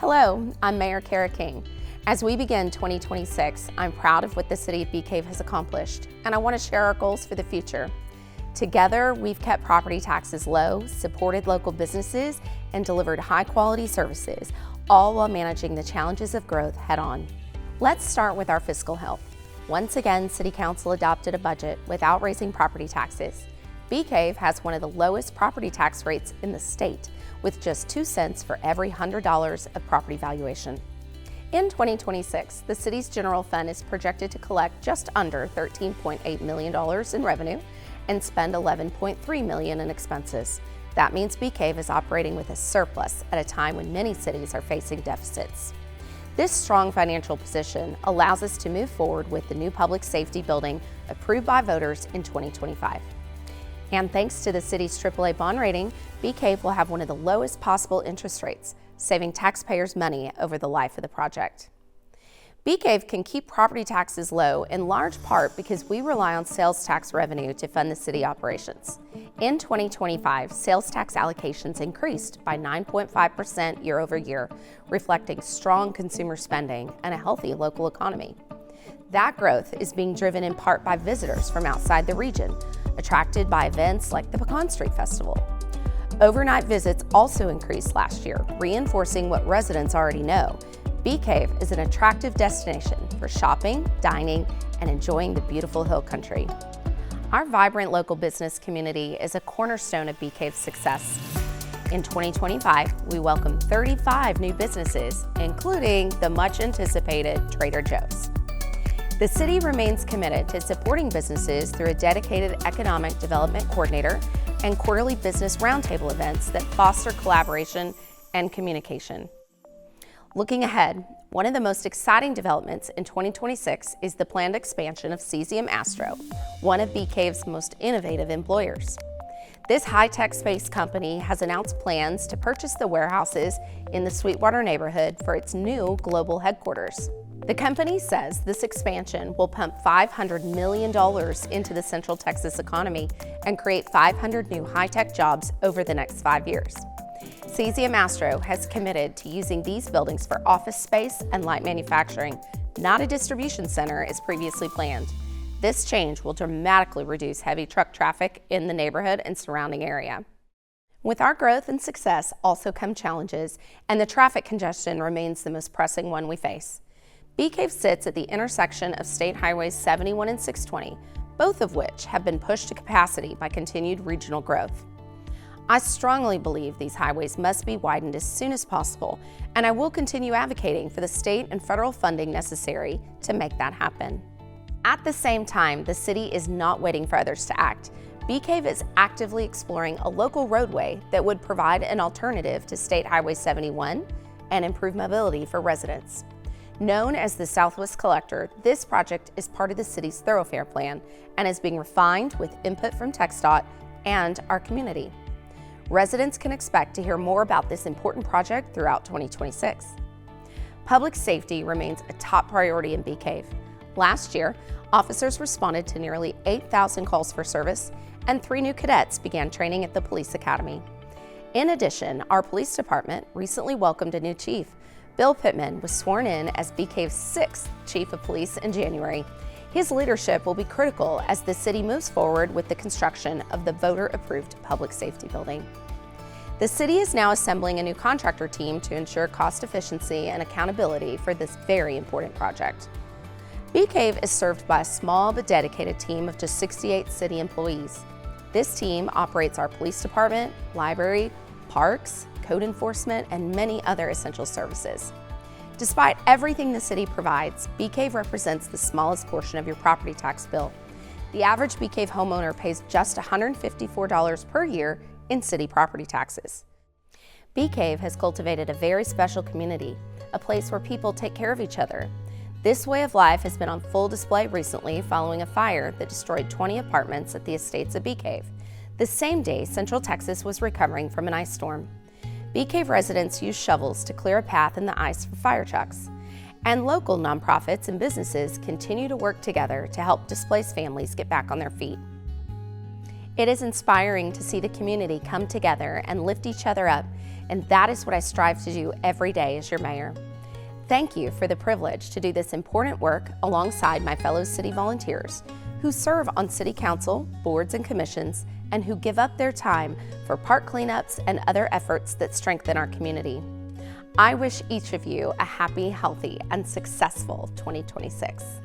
Hello, I'm Mayor Kara King. As we begin 2026, I'm proud of what the City of Bee Cave has accomplished, and I want to share our goals for the future. Together, we've kept property taxes low, supported local businesses, and delivered high-quality services, all while managing the challenges of growth head-on. Let's start with our fiscal health. Once again, City Council adopted a budget without raising property taxes. Bee Cave has one of the lowest property tax rates in the state, with just 2 cents for every $100 of property valuation. In 2026, the city's general fund is projected to collect just under $13.8 million in revenue and spend $11.3 million in expenses. That means Bee Cave is operating with a surplus at a time when many cities are facing deficits. This strong financial position allows us to move forward with the new public safety building approved by voters in 2025. And thanks to the city's AAA bond rating, Bee Cave will have one of the lowest possible interest rates, saving taxpayers money over the life of the project. Bee Cave can keep property taxes low in large part because we rely on sales tax revenue to fund the city operations. In 2025, sales tax allocations increased by 9.5% year over year, reflecting strong consumer spending and a healthy local economy. That growth is being driven in part by visitors from outside the region, attracted by events like the Pecan Street Festival. Overnight visits also increased last year, reinforcing what residents already know. Bee Cave is an attractive destination for shopping, dining, and enjoying the beautiful hill country. Our vibrant local business community is a cornerstone of Bee Cave's success. In 2025, we welcomed 35 new businesses, including the much-anticipated Trader Joe's. The city remains committed to supporting businesses through a dedicated economic development coordinator and quarterly business roundtable events that foster collaboration and communication. Looking ahead, one of the most exciting developments in 2026 is the planned expansion of CesiumAstro, one of Bee Cave's most innovative employers. This high-tech space company has announced plans to purchase the warehouses in the Sweetwater neighborhood for its new global headquarters. The company says this expansion will pump $500 million into the Central Texas economy and create 500 new high-tech jobs over the next 5 years. CesiumAstro has committed to using these buildings for office space and light manufacturing, not a distribution center as previously planned. This change will dramatically reduce heavy truck traffic in the neighborhood and surrounding area. With our growth and success also come challenges, and the traffic congestion remains the most pressing one we face. Bee Cave sits at the intersection of State Highways 71 and 620, both of which have been pushed to capacity by continued regional growth. I strongly believe these highways must be widened as soon as possible, and I will continue advocating for the state and federal funding necessary to make that happen. At the same time, the city is not waiting for others to act. Bee Cave is actively exploring a local roadway that would provide an alternative to State Highway 71 and improve mobility for residents. Known as the Southwest Collector, this project is part of the city's thoroughfare plan and is being refined with input from TxDOT and our community. Residents can expect to hear more about this important project throughout 2026. Public safety remains a top priority in Bee Cave. Last year, officers responded to nearly 8,000 calls for service, and 3 new cadets began training at the police academy. In addition, our police department recently welcomed a new chief. Bill Pittman was sworn in as Bee Cave's 6th chief of police in January. His leadership will be critical as the city moves forward with the construction of the voter-approved public safety building. The city is now assembling a new contractor team to ensure cost efficiency and accountability for this very important project. Bee Cave is served by a small but dedicated team of just 68 city employees. This team operates our police department, library, parks, code enforcement, and many other essential services. Despite everything the city provides, Bee Cave represents the smallest portion of your property tax bill. The average Bee Cave homeowner pays just $154 per year in city property taxes. Bee Cave has cultivated a very special community, a place where people take care of each other. This way of life has been on full display recently following a fire that destroyed 20 apartments at the estates of Bee Cave. The same day, Central Texas was recovering from an ice storm. Bee Cave residents use shovels to clear a path in the ice for fire trucks. And local nonprofits and businesses continue to work together to help displaced families get back on their feet. It is inspiring to see the community come together and lift each other up and that is what I strive to do every day as your mayor. Thank you for the privilege to do this important work alongside my fellow city volunteers who serve on city council, boards, and commissions, and who give up their time for park cleanups and other efforts that strengthen our community. I wish each of you a happy, healthy, and successful 2026.